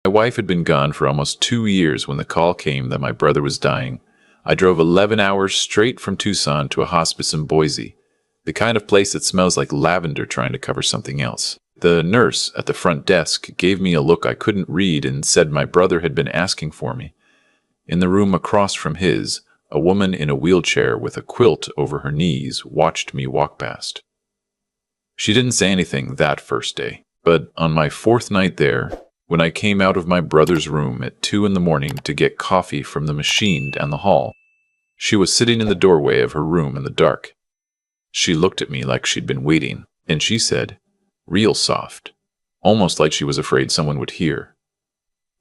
My wife had been gone for almost 2 years when the call came that my brother was dying. I drove 11 hours straight from Tucson to a hospice in Boise, the kind of place that smells like lavender trying to cover something else. The nurse at the front desk gave me a look I couldn't read and said my brother had been asking for me. In the room across from his, a woman in a wheelchair with a quilt over her knees watched me walk past. She didn't say anything that first day, but on my 4th night there, when I came out of my brother's room at 2 in the morning to get coffee from the machine down the hall, she was sitting in the doorway of her room in the dark. She looked at me like she'd been waiting, and she said, real soft, almost like she was afraid someone would hear,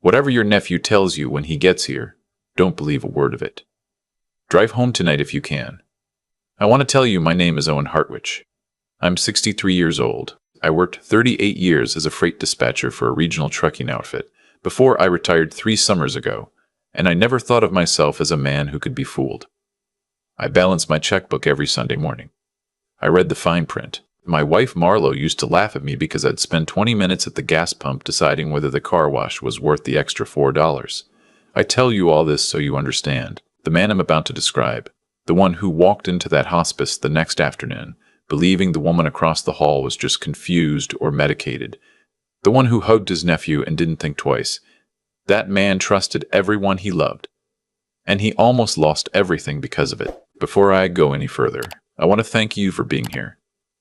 "Whatever your nephew tells you when he gets here, don't believe a word of it. Drive home tonight if you can. I want to tell you my name is Owen Hartwich. I'm 63 years old. I worked 38 years as a freight dispatcher for a regional trucking outfit before I retired 3 summers ago, and I never thought of myself as a man who could be fooled. I balance my checkbook every Sunday morning. I read the fine print. My wife Marlo used to laugh at me because I'd spend 20 minutes at the gas pump deciding whether the car wash was worth the extra $4. I tell you all this so you understand. The man I'm about to describe, the one who walked into that hospice the next afternoon, believing the woman across the hall was just confused or medicated, the one who hugged his nephew and didn't think twice, that man trusted everyone he loved, and he almost lost everything because of it. Before I go any further, I want to thank you for being here.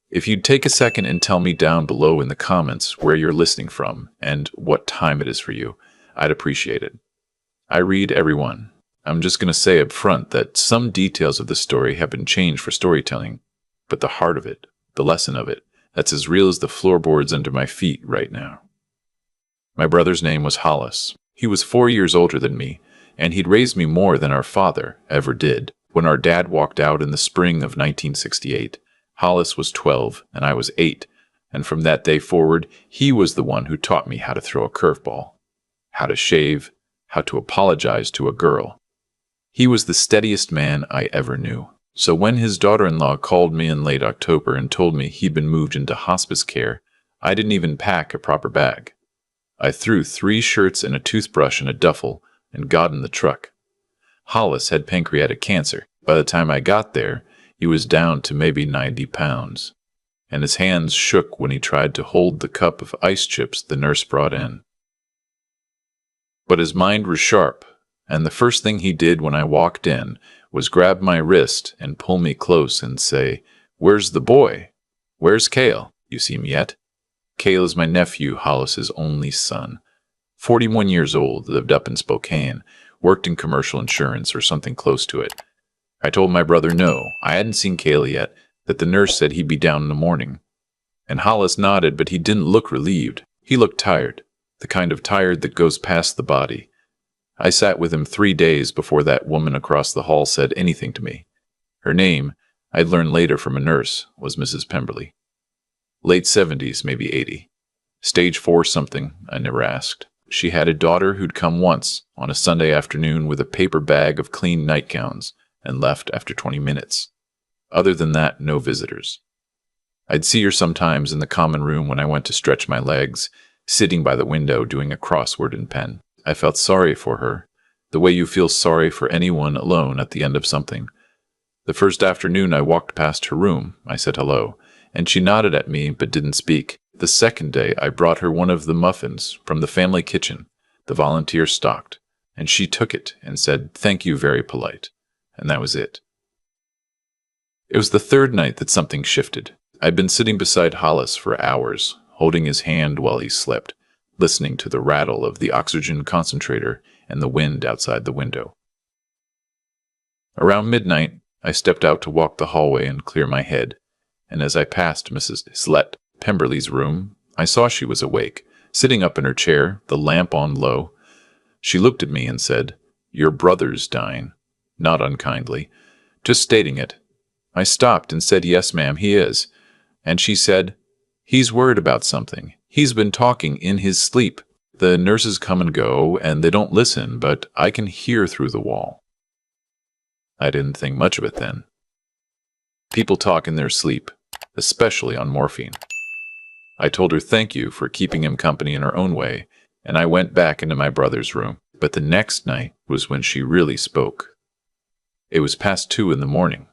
If you'd take a second and tell me down below in the comments where you're listening from and what time it is for you, I'd appreciate it. I read everyone. I'm just going to say up front that some details of the story have been changed for storytelling, but the heart of it, the lesson of it, that's as real as the floorboards under my feet right now. My brother's name was Hollis. He was 4 years older than me, and he'd raised me more than our father ever did. When our dad walked out in the spring of 1968, Hollis was 12 and I was 8, and from that day forward, he was the one who taught me how to throw a curveball, how to shave, how to apologize to a girl. He was the steadiest man I ever knew. So when his daughter-in-law called me in late October and told me he'd been moved into hospice care, I didn't even pack a proper bag. I threw 3 shirts and a toothbrush in a duffel and got in the truck. Hollis had pancreatic cancer. By the time I got there, he was down to maybe 90 pounds, and his hands shook when he tried to hold the cup of ice chips the nurse brought in. But his mind was sharp, and the first thing he did when I walked in was grab my wrist and pull me close and say, "Where's the boy? Where's Cale? You see him yet?" Cale is my nephew, Hollis's only son. 41 years old, lived up in Spokane, worked in commercial insurance or something close to it. I told my brother no, I hadn't seen Cale yet, that the nurse said he'd be down in the morning. And Hollis nodded, but he didn't look relieved. He looked tired, the kind of tired that goes past the body. I sat with him 3 days before that woman across the hall said anything to me. Her name, I'd learned later from a nurse, was Mrs. Pemberley. Late 70s, maybe 80. Stage 4 something, I never asked. She had a daughter who'd come once, on a Sunday afternoon with a paper bag of clean nightgowns, and left after 20 minutes. Other than that, no visitors. I'd see her sometimes in the common room when I went to stretch my legs, sitting by the window doing a crossword in pen. I felt sorry for her, the way you feel sorry for anyone alone at the end of something. The first afternoon I walked past her room, I said hello, and she nodded at me but didn't speak. The second day I brought her one of the muffins from the family kitchen the volunteers stocked, and she took it and said, "Thank you, very polite." And that was it. It was the third night that something shifted. I'd been sitting beside Hollis for hours, holding his hand while he slept, listening to the rattle of the oxygen concentrator and the wind outside the window. Around midnight, I stepped out to walk the hallway and clear my head, and as I passed Mrs. Slett Pemberley's room, I saw she was awake, sitting up in her chair, the lamp on low. She looked at me and said, "Your brother's dying," not unkindly, just stating it. I stopped and said, "Yes, ma'am, he is." And she said, "He's worried about something. He's been talking in his sleep. The nurses come and go, and they don't listen, but I can hear through the wall." I didn't think much of it then. People talk in their sleep, especially on morphine. I told her thank you for keeping him company in her own way, and I went back into my brother's room. But the next night was when she really spoke. It was past 2 in the morning.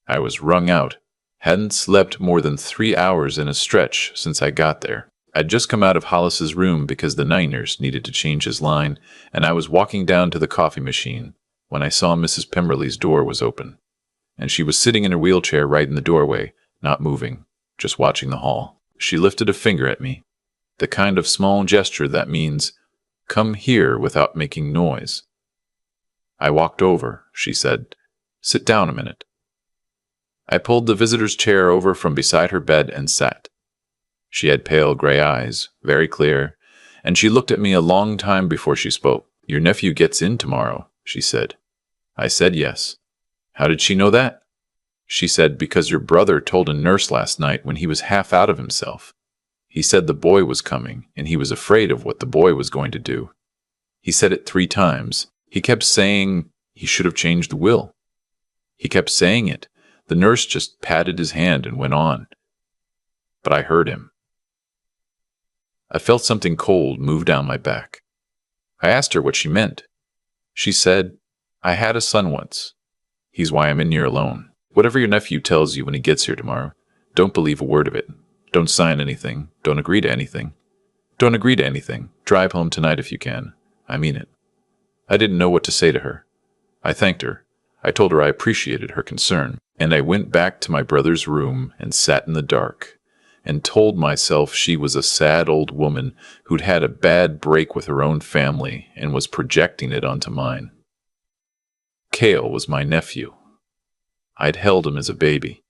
I was wrung out. Hadn't slept more than 3 hours in a stretch since I got there. I'd just come out of Hollis's room because the night nurse needed to change his line, and I was walking down to the coffee machine when I saw Mrs. Pemberley's door was open, and she was sitting in her wheelchair right in the doorway, not moving, just watching the hall. She lifted a finger at me, the kind of small gesture that means, "Come here," without making noise. I walked over. She said, "Sit down a minute." I pulled the visitor's chair over from beside her bed and sat. She had pale gray eyes, very clear, and she looked at me a long time before she spoke. "Your nephew gets in tomorrow," she said. I said yes. "How did she know that?" She said, "Because your brother told a nurse last night when he was half out of himself. He said the boy was coming, and he was afraid of what the boy was going to do. He said it 3 times. He kept saying he should have changed the will. He kept saying it. The nurse just patted his hand and went on. But I heard him." I felt something cold move down my back. I asked her what she meant. She said, "I had a son once. He's why I'm in here alone. Whatever your nephew tells you when he gets here tomorrow, don't believe a word of it. Don't sign anything. Don't agree to anything. Don't agree to anything. Drive home tonight if you can. I mean it." I didn't know what to say to her. I thanked her. I told her I appreciated her concern, and I went back to my brother's room and sat in the dark, and told myself she was a sad old woman who'd had a bad break with her own family and was projecting it onto mine. Cale was my nephew. I'd held him as a baby.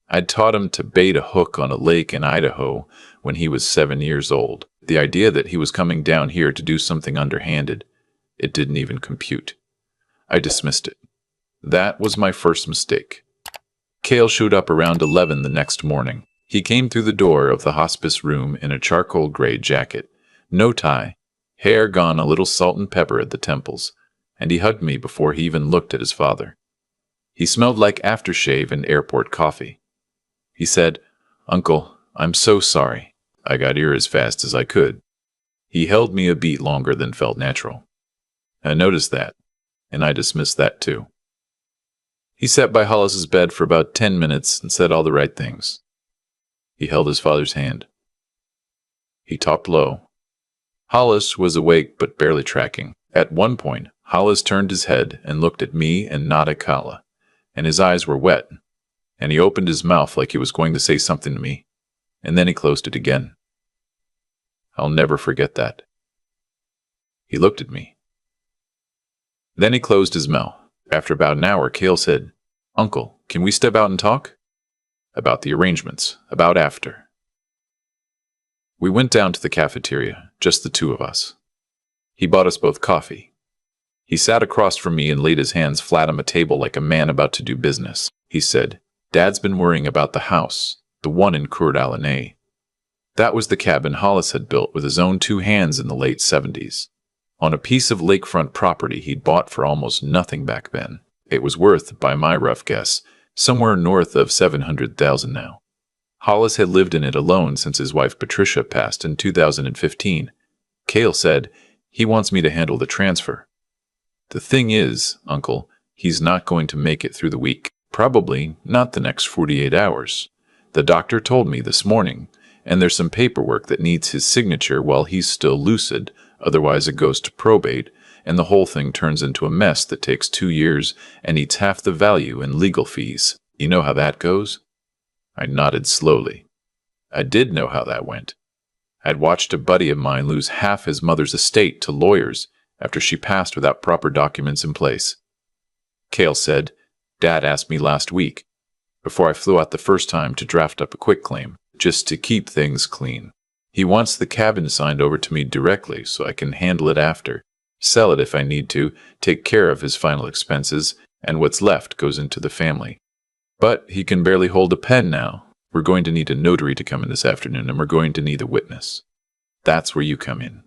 I'd taught him to bait a hook on a lake in Idaho when he was 7 years old. The idea that he was coming down here to do something underhanded, it didn't even compute. I dismissed it. That was my first mistake. Cale showed up around 11 the next morning. He came through the door of the hospice room in a charcoal gray jacket, no tie, hair gone a little salt and pepper at the temples, and he hugged me before he even looked at his father. He smelled like aftershave and airport coffee. He said, "Uncle, I'm so sorry." I got here as fast as I could. He held me a beat longer than felt natural. I noticed that, and I dismissed that too. He sat by Hollis's bed for about 10 minutes and said all the right things. He held his father's hand. He talked low. Hollis was awake but barely tracking. At one point, Hollis turned his head and looked at me and not at Kala, and his eyes were wet, and he opened his mouth like he was going to say something to me, and then he closed it again. I'll never forget that. He looked at me. Then he closed his mouth. After about an hour, Cale said, "Uncle, can we step out and talk?" About the arrangements, about after. We went down to the cafeteria, just the 2 of us. He bought us both coffee. He sat across from me and laid his hands flat on the table like a man about to do business. He said, "Dad's been worrying about the house, the one in Coeur d'Alene. That was the cabin Hollis had built with his own 2 hands in the late 70s. On a piece of lakefront property he'd bought for almost nothing back then. It was worth, by my rough guess, somewhere north of $700,000 now. Hollis had lived in it alone since his wife Patricia passed in 2015. Cale said, "He wants me to handle the transfer. The thing is, Uncle, he's not going to make it through the week. Probably not the next 48 hours. The doctor told me this morning, and there's some paperwork that needs his signature while he's still lucid, otherwise it goes to probate, and the whole thing turns into a mess that takes 2 years and eats half the value in legal fees. You know how that goes?" I nodded slowly. I did know how that went. I'd watched a buddy of mine lose half his mother's estate to lawyers after she passed without proper documents in place. Cale said, "Dad asked me last week, before I flew out the first time, to draft up a quitclaim, just to keep things clean. He wants the cabin signed over to me directly so I can handle it after, sell it if I need to, take care of his final expenses, and what's left goes into the family. But he can barely hold a pen now. We're going to need a notary to come in this afternoon, and we're going to need a witness. That's where you come in."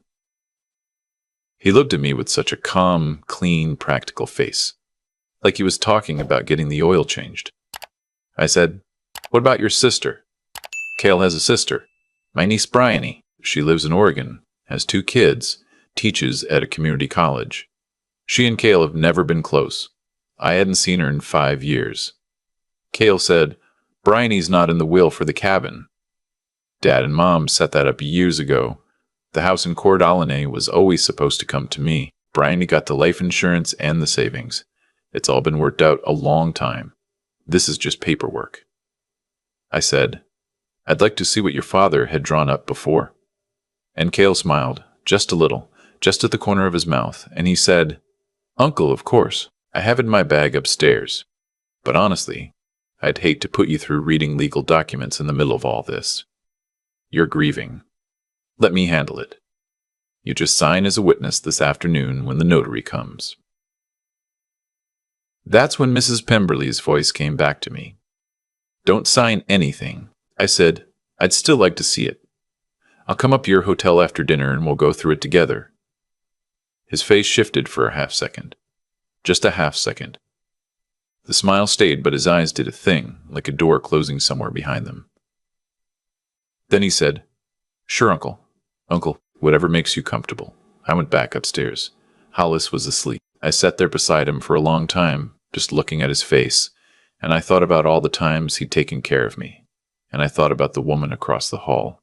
He looked at me with such a calm, clean, practical face, like he was talking about getting the oil changed. I said, "What about your sister?" "Cale has a sister. My niece Bryony. She lives in Oregon. has 2 kids, teaches at a community college. She and Cale have never been close. I hadn't seen her in 5 years. Cale said, Bryony's not in the will for the cabin. Dad and Mom set that up years ago. The house in Coeur d'Alene was always supposed to come to me. Bryony got the life insurance and the savings. It's all been worked out a long time. This is just paperwork. I said, I'd like to see what your father had drawn up before. And Cale smiled, just a little, just at the corner of his mouth, and he said, Uncle, of course, I have it in my bag upstairs. But honestly, I'd hate to put you through reading legal documents in the middle of all this. You're grieving. Let me handle it. You just sign as a witness this afternoon when the notary comes. That's when Mrs. Pemberley's voice came back to me. Don't sign anything. I said, I'd still like to see it. I'll come up to your hotel after dinner and we'll go through it together. His face shifted for a half-second. Just a half-second. The smile stayed, but his eyes did a thing, like a door closing somewhere behind them. Then he said, Sure, Uncle. Uncle, whatever makes you comfortable. I went back upstairs. Hollis was asleep. I sat there beside him for a long time, just looking at his face, and I thought about all the times he'd taken care of me, and I thought about the woman across the hall,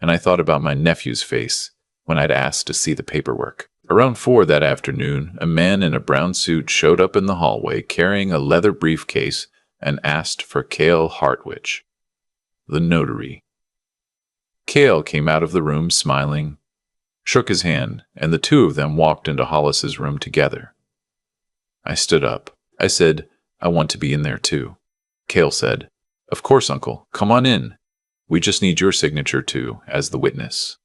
and I thought about my nephew's face when I'd asked to see the paperwork. Around 4 that afternoon, a man in a brown suit showed up in the hallway carrying a leather briefcase and asked for Cale Hartwich, the notary. Cale came out of the room smiling, shook his hand, and the 2 of them walked into Hollis's room together. I stood up. I said, I want to be in there too. Cale said, Of course, Uncle. Come on in. We just need your signature too, as the witness.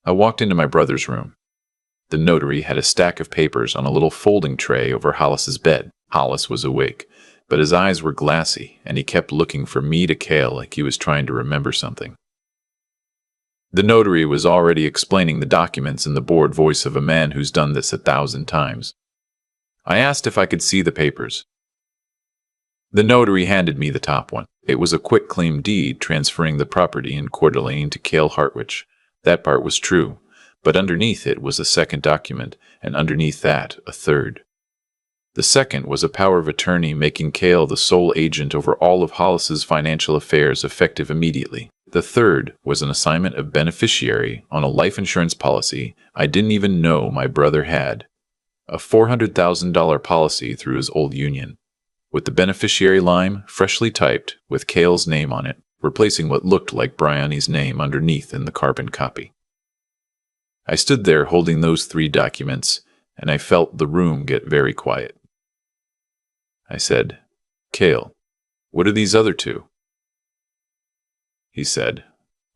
I walked into my brother's room. The notary had a stack of papers on a little folding tray over Hollis's bed. Hollis was awake, but his eyes were glassy, and he kept looking from me to Cale like he was trying to remember something. The notary was already explaining the documents in the bored voice of a man who's done this 1,000 times. I asked if I could see the papers. The notary handed me the top one. It was a quitclaim deed transferring the property in Coeur d'Alene to Cale Hartwich. That part was true, but underneath it was a second document, and underneath that, a third. The second was a power of attorney making Cale the sole agent over all of Hollis's financial affairs effective immediately. The third was an assignment of beneficiary on a life insurance policy I didn't even know my brother had. A $400,000 policy through his old union, with the beneficiary line freshly typed with Cale's name on it, replacing what looked like Bryony's name underneath in the carbon copy. I stood there holding those 3 documents, and I felt the room get very quiet. I said, Cale, what are these other 2? He said,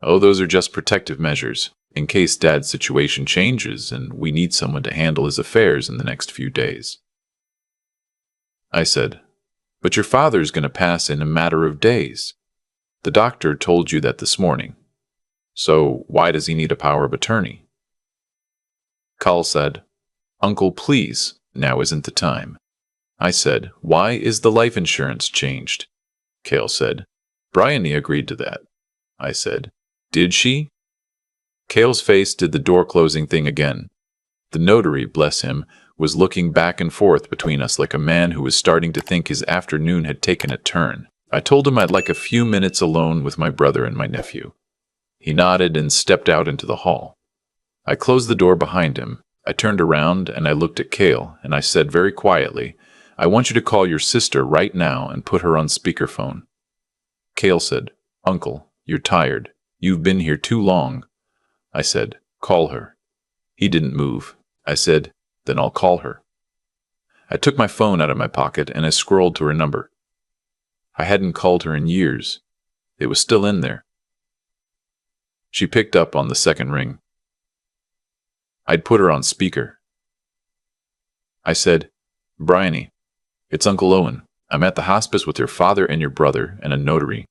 Oh, those are just protective measures, in case Dad's situation changes and we need someone to handle his affairs in the next few days. I said, But your father's going to pass in a matter of days. The doctor told you that this morning. So why does he need a power of attorney? Cale said, Uncle, please, now isn't the time. I said, Why is the life insurance changed? Cale said, Bryony agreed to that. I said, Did she? Cale's face did the door-closing thing again. The notary, bless him, was looking back and forth between us like a man who was starting to think his afternoon had taken a turn. I told him I'd like a few minutes alone with my brother and my nephew. He nodded and stepped out into the hall. I closed the door behind him. I turned around and I looked at Cale, and I said very quietly, I want you to call your sister right now and put her on speakerphone. Cale said, Uncle, you're tired. You've been here too long. I said, Call her. He didn't move. I said, Then I'll call her. I took my phone out of my pocket and I scrolled to her number. I hadn't called her in years. It was still in there. She picked up on the second ring. I'd put her on speaker. I said, Bryony, it's Uncle Owen. I'm at the hospice with your father and your brother and a notary.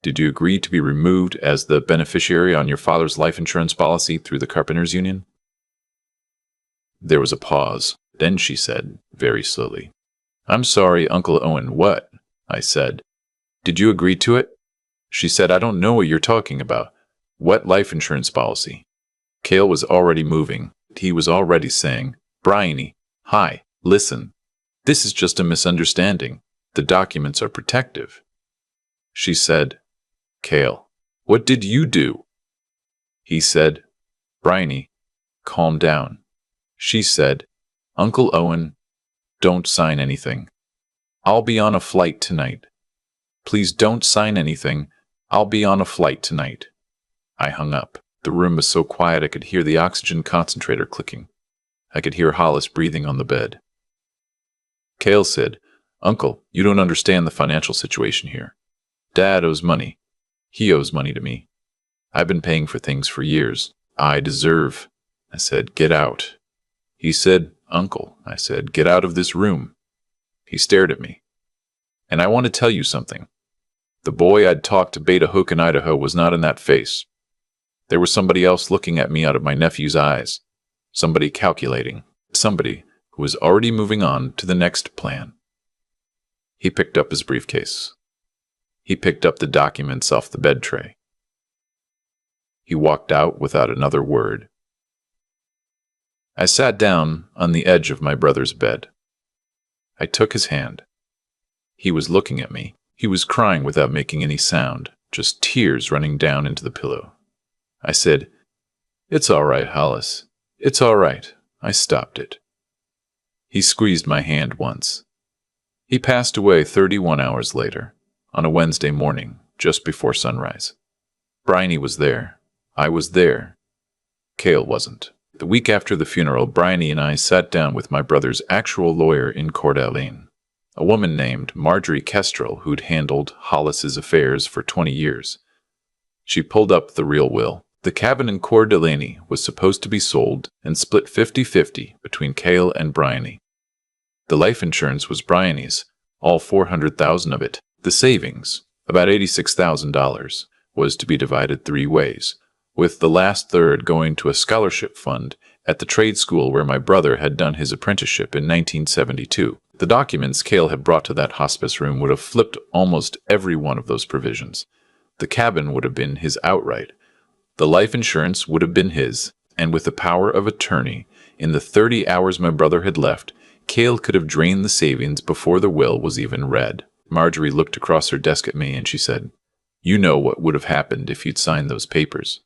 Did you agree to be removed as the beneficiary on your father's life insurance policy through the Carpenters Union? There was a pause. Then she said, very slowly, I'm sorry, Uncle Owen, what? I said, Did you agree to it? She said, I don't know what you're talking about. What life insurance policy? Cale was already moving. He was already saying, "Bryony, hi, listen. This is just a misunderstanding. The documents are protective." She said, "Cale, what did you do?" He said, "Bryony, calm down." She said, "Uncle Owen, don't sign anything. I'll be on a flight tonight. Please don't sign anything. I'll be on a flight tonight." I hung up. The room was so quiet I could hear the oxygen concentrator clicking. I could hear Hollis breathing on the bed. Cale said, "Uncle, you don't understand the financial situation here. Dad owes money. He owes money to me. I've been paying for things for years. I deserve." I said, "Get out." He said, "Uncle," I said, "get out of this room." He stared at me. "And I want to tell you something. The boy I'd talked to Beta Hook in Idaho was not in that face. There was somebody else looking at me out of my nephew's eyes. Somebody calculating. Somebody who was already moving on to the next plan." He picked up his briefcase. He picked up the documents off the bed tray. He walked out without another word. I sat down on the edge of my brother's bed. I took his hand. He was looking at me. He was crying without making any sound, just tears running down into the pillow. I said, "It's all right, Hollis. It's all right." I stopped it. He squeezed my hand once. He passed away 31 hours later, on a Wednesday morning, just before sunrise. Bryony was there. I was there. Cale wasn't. The week after the funeral, Bryony and I sat down with my brother's actual lawyer in Coeur d'Alene, a woman named Marjorie Kestrel who'd handled Hollis's affairs for 20 years. She pulled up the real will. The cabin in Coeur d'Alene was supposed to be sold and split 50-50 between Cale and Bryony. The life insurance was Bryony's, all $400,000 of it. The savings, about $86,000, was to be divided 3 ways, with the last third going to a scholarship fund at the trade school where my brother had done his apprenticeship in 1972. The documents Cale had brought to that hospice room would have flipped almost every one of those provisions. The cabin would have been his outright. The life insurance would have been his, and with the power of attorney, in the 30 hours my brother had left, Cale could have drained the savings before the will was even read. Marjorie looked across her desk at me and she said, "You know what would have happened if you'd signed those papers."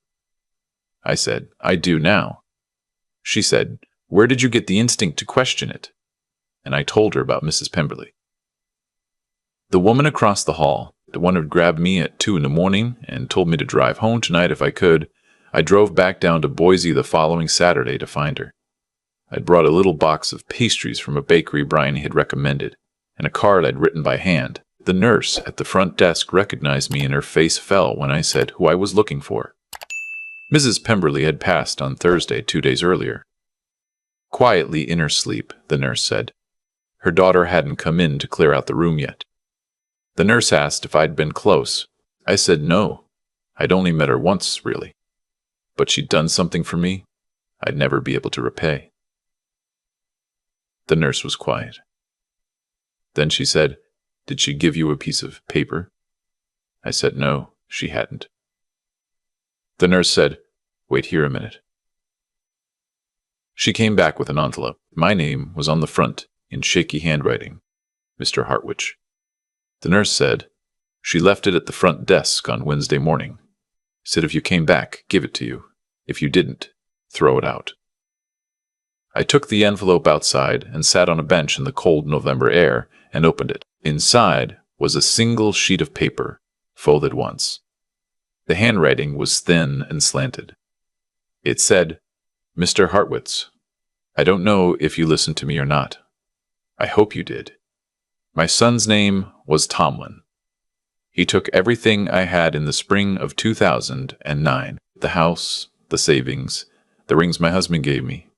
I said, "I do now." She said, "Where did you get the instinct to question it?" And I told her about Mrs. Pemberley. The woman across the hall, the one who'd grabbed me at 2 in the morning and told me to drive home tonight if I could, I drove back down to Boise the following Saturday to find her. I'd brought a little box of pastries from a bakery Bryony had recommended, and a card I'd written by hand. The nurse at the front desk recognized me and her face fell when I said who I was looking for. Mrs. Pemberley had passed on Thursday 2 days earlier. Quietly in her sleep, the nurse said. Her daughter hadn't come in to clear out the room yet. The nurse asked if I'd been close. I said no. I'd only met her once, really. But she'd done something for me I'd never be able to repay. The nurse was quiet. Then she said, "Did she give you a piece of paper?" I said no, she hadn't. The nurse said, "Wait here a minute." She came back with an envelope. My name was on the front, in shaky handwriting, Mr. Hartwich. The nurse said, "She left it at the front desk on Wednesday morning. Said if you came back, give it to you. If you didn't, throw it out." I took the envelope outside and sat on a bench in the cold November air and opened it. Inside was a single sheet of paper, folded once. The handwriting was thin and slanted. It said, "Mr. Hartwitz, I don't know if you listened to me or not. I hope you did. My son's name was Tomlin. He took everything I had in the spring of 2009, the house, the savings, the rings my husband gave me.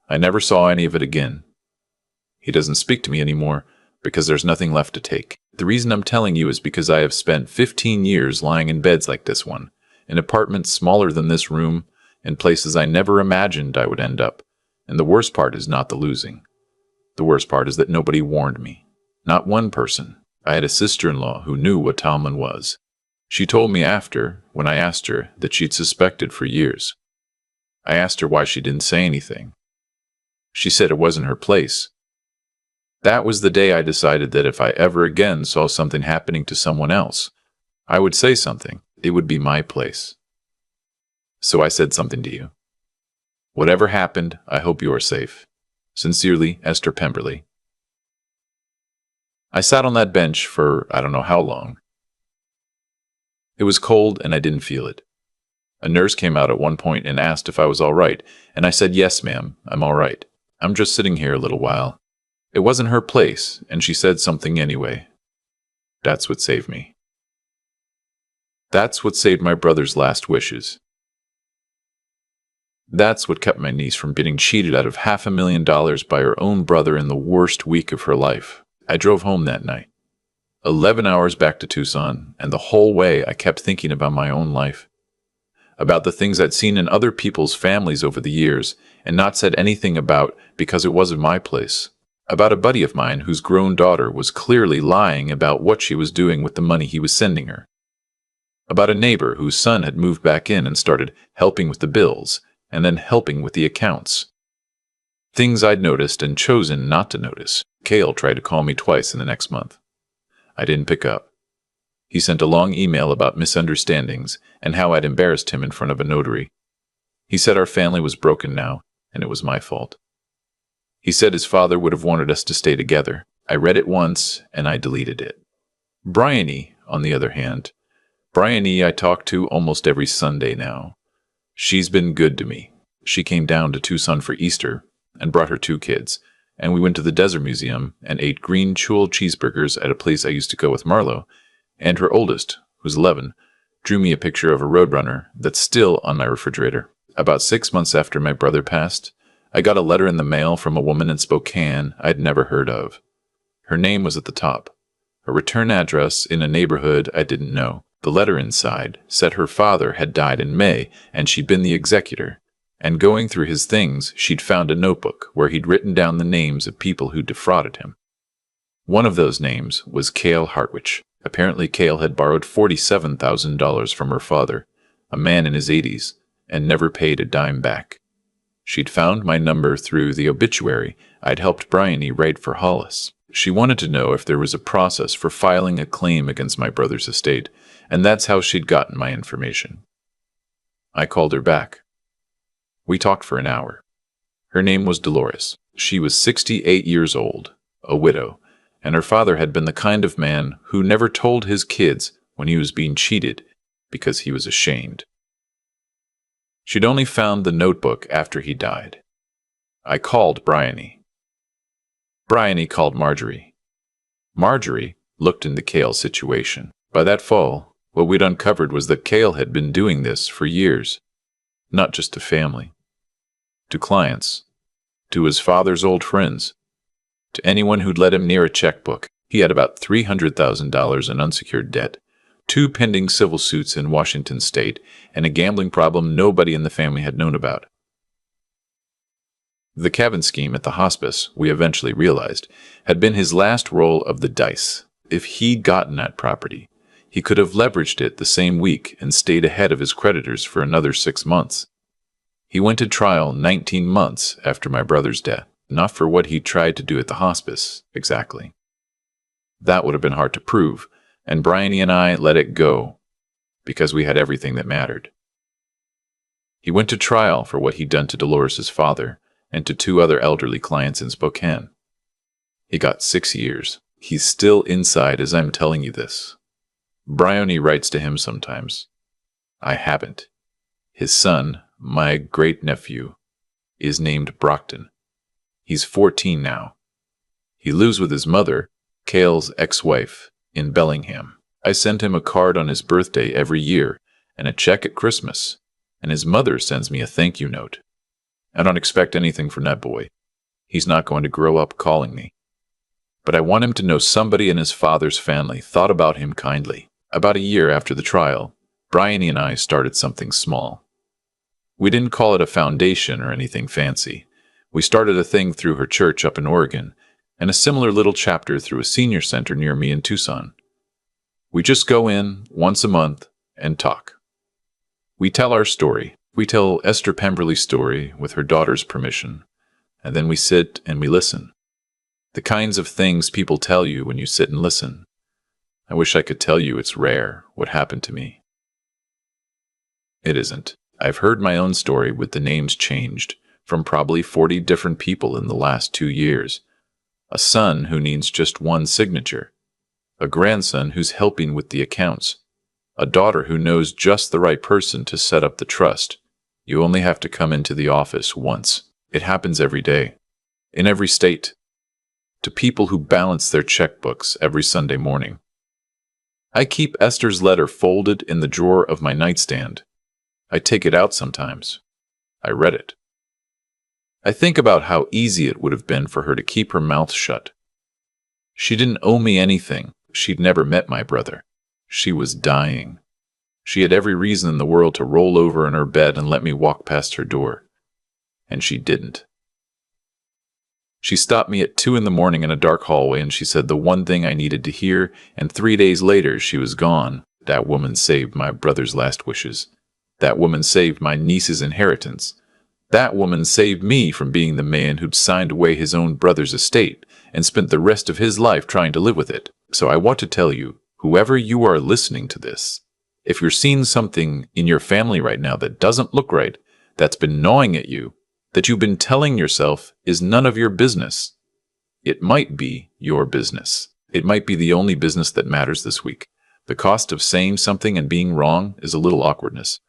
I never saw any of it again. He doesn't speak to me anymore because there's nothing left to take. The reason I'm telling you is because I have spent 15 years lying in beds like this one, in apartments smaller than this room, in places I never imagined I would end up. And the worst part is not the losing. The worst part is that nobody warned me. Not one person. I had a sister-in-law who knew what Tomlin was. She told me after, when I asked her, that she'd suspected for years. I asked her why she didn't say anything. She said it wasn't her place. That was the day I decided that if I ever again saw something happening to someone else, I would say something. It would be my place. So I said something to you. Whatever happened, I hope you are safe. Sincerely, Esther Pemberley. I sat on that bench for I don't know how long. It was cold and I didn't feel it. A nurse came out at one point and asked if I was all right, and I said, "Yes, ma'am, I'm all right. I'm just sitting here a little while." It wasn't her place, and she said something anyway. That's what saved me. That's what saved my brother's last wishes. That's what kept my niece from getting cheated out of $500,000 by her own brother in the worst week of her life. I drove home that night. 11 hours back to Tucson, and the whole way I kept thinking about my own life. About the things I'd seen in other people's families over the years, and not said anything about because it wasn't my place. About a buddy of mine whose grown daughter was clearly lying about what she was doing with the money he was sending her. About a neighbor whose son had moved back in and started helping with the bills, and then helping with the accounts. Things I'd noticed and chosen not to notice. Cale tried to call me twice in the next month. I didn't pick up. He sent a long email about misunderstandings and how I'd embarrassed him in front of a notary. He said our family was broken now, and it was my fault. He said his father would have wanted us to stay together. I read it once, and I deleted it. Bryony, on the other hand, Bryony I talk to almost every Sunday now. She's been good to me. She came down to Tucson for Easter and brought her 2 kids, and we went to the Desert Museum and ate green chewel cheeseburgers at a place I used to go with Marlo, and her oldest, who's 11, drew me a picture of a Roadrunner that's still on my refrigerator. About 6 months after my brother passed, I got a letter in the mail from a woman in Spokane I'd never heard of. Her name was at the top. A return address in a neighborhood I didn't know. The letter inside said her father had died in May and she'd been the executor. And going through his things, she'd found a notebook where he'd written down the names of people who defrauded him. One of those names was Cale Hartwich. Apparently Cale had borrowed $47,000 from her father, a man in his 80s, and never paid a dime back. She'd found my number through the obituary I'd helped Bryony write for Hollis. She wanted to know if there was a process for filing a claim against my brother's estate, and that's how she'd gotten my information. I called her back. We talked for an hour. Her name was Dolores. She was 68 years old, a widow, and her father had been the kind of man who never told his kids when he was being cheated because he was ashamed. She'd only found the notebook after he died. I called Bryony. Bryony called Marjorie. Marjorie looked into Cale's situation. By that fall, what we'd uncovered was that Cale had been doing this for years, not just to family, to clients, to his father's old friends, to anyone who'd let him near a checkbook. He had about $300,000 in unsecured debt, 2 pending civil suits in Washington state, and a gambling problem nobody in the family had known about. The cabin scheme at the hospice, we eventually realized, had been his last roll of the dice. If he'd gotten that property, he could have leveraged it the same week and stayed ahead of his creditors for another 6 months. He went to trial 19 months after my brother's death, not for what he tried to do at the hospice, exactly. That would have been hard to prove, and Bryony and I let it go, because we had everything that mattered. He went to trial for what he'd done to Dolores' father and to 2 other elderly clients in Spokane. He got 6 years. He's still inside as I'm telling you this. Bryony writes to him sometimes. I haven't. His son, my great-nephew, is named Brockton. He's 14 now. He lives with his mother, Cale's ex-wife, in Bellingham. I send him a card on his birthday every year and a check at Christmas, and his mother sends me a thank you note. I don't expect anything from that boy. He's not going to grow up calling me. But I want him to know somebody in his father's family thought about him kindly. About a year after the trial, Bryony and I started something small. We didn't call it a foundation or anything fancy. We started a thing through her church up in Oregon, and a similar little chapter through a senior center near me in Tucson. We just go in once a month and talk. We tell our story, We tell Esther Pemberley's story with her daughter's permission, and then we sit and we listen. The kinds of things people tell you when you sit and listen. I wish I could tell you it's rare what happened to me. It isn't. I've heard my own story with the names changed from probably 40 different people in the last 2 years. A son who needs just one signature. A grandson who's helping with the accounts. A daughter who knows just the right person to set up the trust. You only have to come into the office once. It happens every day. In every state. To people who balance their checkbooks every Sunday morning. I keep Esther's letter folded in the drawer of my nightstand. I take it out sometimes. I read it. I think about how easy it would have been for her to keep her mouth shut. She didn't owe me anything. She'd never met my brother. She was dying. She had every reason in the world to roll over in her bed and let me walk past her door. And she didn't. She stopped me at 2 a.m. in a dark hallway and she said the one thing I needed to hear, and 3 days later she was gone. That woman saved my brother's last wishes. That woman saved my niece's inheritance. That woman saved me from being the man who'd signed away his own brother's estate and spent the rest of his life trying to live with it. So I want to tell you, whoever you are listening to this, if you're seeing something in your family right now that doesn't look right, that's been gnawing at you, that you've been telling yourself is none of your business, it might be your business. It might be the only business that matters this week. The cost of saying something and being wrong is a little awkwardness.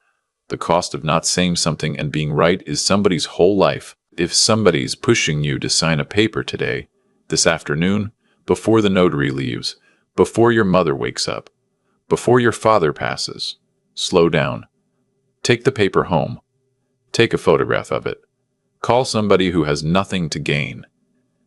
The cost of not saying something and being right is somebody's whole life. If somebody's pushing you to sign a paper today, this afternoon, before the notary leaves, before your mother wakes up, before your father passes, slow down. Take the paper home. Take a photograph of it. Call somebody who has nothing to gain.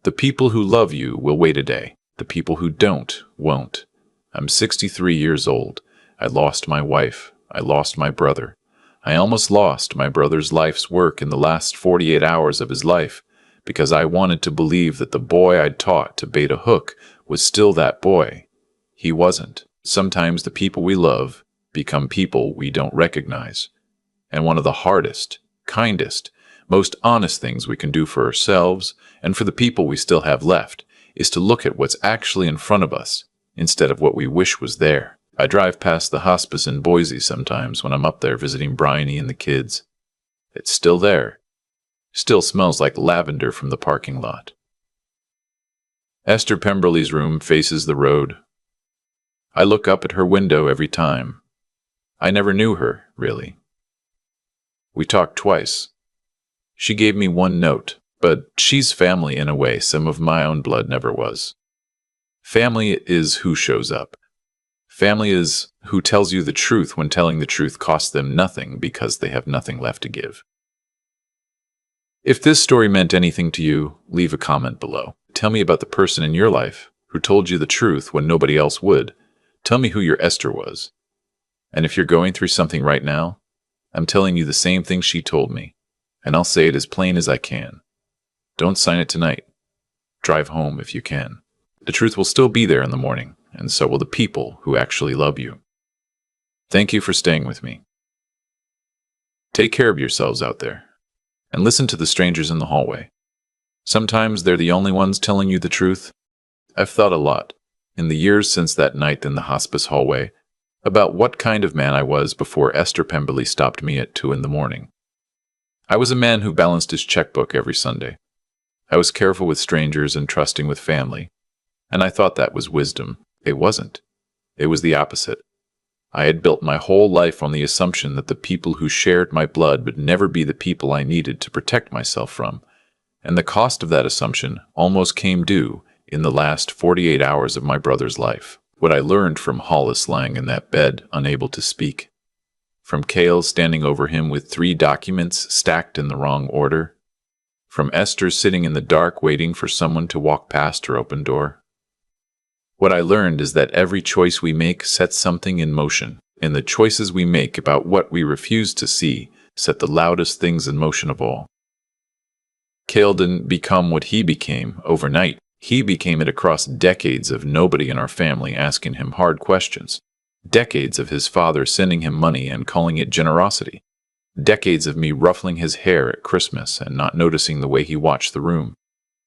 The people who love you will wait a day. The people who don't, won't. I'm 63 years old. I lost my wife. I lost my brother. I almost lost my brother's life's work in the last 48 hours of his life because I wanted to believe that the boy I'd taught to bait a hook was still that boy. He wasn't. Sometimes the people we love become people we don't recognize. And one of the hardest, kindest, most honest things we can do for ourselves and for the people we still have left is to look at what's actually in front of us instead of what we wish was there. I drive past the hospice in Boise sometimes when I'm up there visiting Bryony and the kids. It's still there. Still smells like lavender from the parking lot. Esther Pemberley's room faces the road. I look up at her window every time. I never knew her, really. We talked twice. She gave me one note, but she's family in a way some of my own blood never was. Family is who shows up. Family is who tells you the truth when telling the truth costs them nothing because they have nothing left to give. If this story meant anything to you, leave a comment below. Tell me about the person in your life who told you the truth when nobody else would. Tell me who your Esther was. And if you're going through something right now, I'm telling you the same thing she told me, and I'll say it as plain as I can. Don't sign it tonight. Drive home if you can. The truth will still be there in the morning, and so will the people who actually love you. Thank you for staying with me. Take care of yourselves out there, and listen to the strangers in the hallway. Sometimes they're the only ones telling you the truth. I've thought a lot, in the years since that night in the hospice hallway, about what kind of man I was before Esther Pemberley stopped me at 2 a.m. I was a man who balanced his checkbook every Sunday. I was careful with strangers and trusting with family, and I thought that was wisdom. It wasn't. It was the opposite. I had built my whole life on the assumption that the people who shared my blood would never be the people I needed to protect myself from, and the cost of that assumption almost came due in the last 48 hours of my brother's life. What I learned from Hollis lying in that bed, unable to speak, from Cale standing over him with 3 documents stacked in the wrong order, from Esther sitting in the dark waiting for someone to walk past her open door. What I learned is that every choice we make sets something in motion, and the choices we make about what we refuse to see set the loudest things in motion of all. Cale didn't become what he became overnight. He became it across decades of nobody in our family asking him hard questions, decades of his father sending him money and calling it generosity, Decades of me ruffling his hair at Christmas and not noticing the way he watched the room.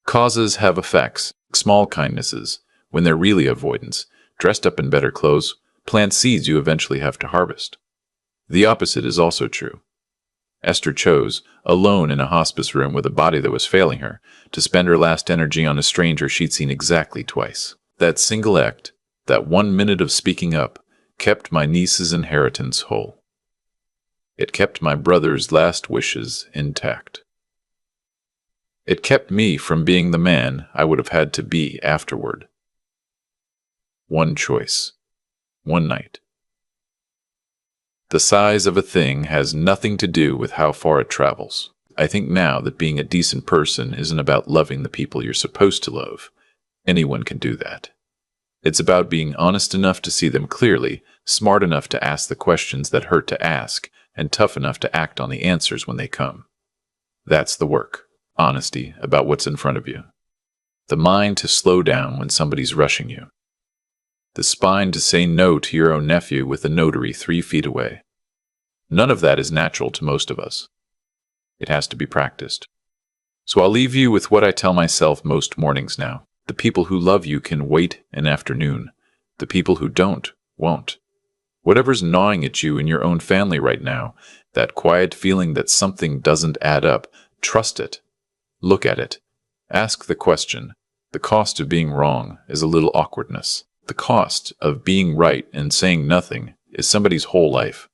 Causes have effects, small kindnesses, when they're really avoidance, dressed up in better clothes, plant seeds you eventually have to harvest. The opposite is also true. Esther chose, alone in a hospice room with a body that was failing her, to spend her last energy on a stranger she'd seen exactly twice. That single act, that 1 minute of speaking up, kept my niece's inheritance whole. It kept my brother's last wishes intact. It kept me from being the man I would have had to be afterward. One choice. One night. The size of a thing has nothing to do with how far it travels. I think now that being a decent person isn't about loving the people you're supposed to love. Anyone can do that. It's about being honest enough to see them clearly, smart enough to ask the questions that hurt to ask, and tough enough to act on the answers when they come. That's the work. Honesty about what's in front of you. The mind to slow down when somebody's rushing you. The spine to say no to your own nephew with a notary 3 feet away. None of that is natural to most of us. It has to be practiced. So I'll leave you with what I tell myself most mornings now. The people who love you can wait an afternoon. The people who don't, won't. Whatever's gnawing at you in your own family right now, that quiet feeling that something doesn't add up, trust it. Look at it. Ask the question. The cost of being wrong is a little awkwardness. The cost of being right and saying nothing is somebody's whole life.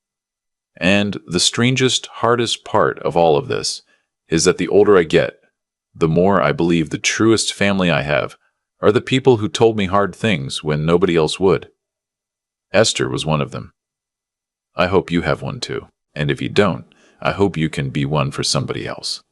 And the strangest, hardest part of all of this is that the older I get, the more I believe the truest family I have are the people who told me hard things when nobody else would. Esther was one of them. I hope you have one too. And if you don't, I hope you can be one for somebody else.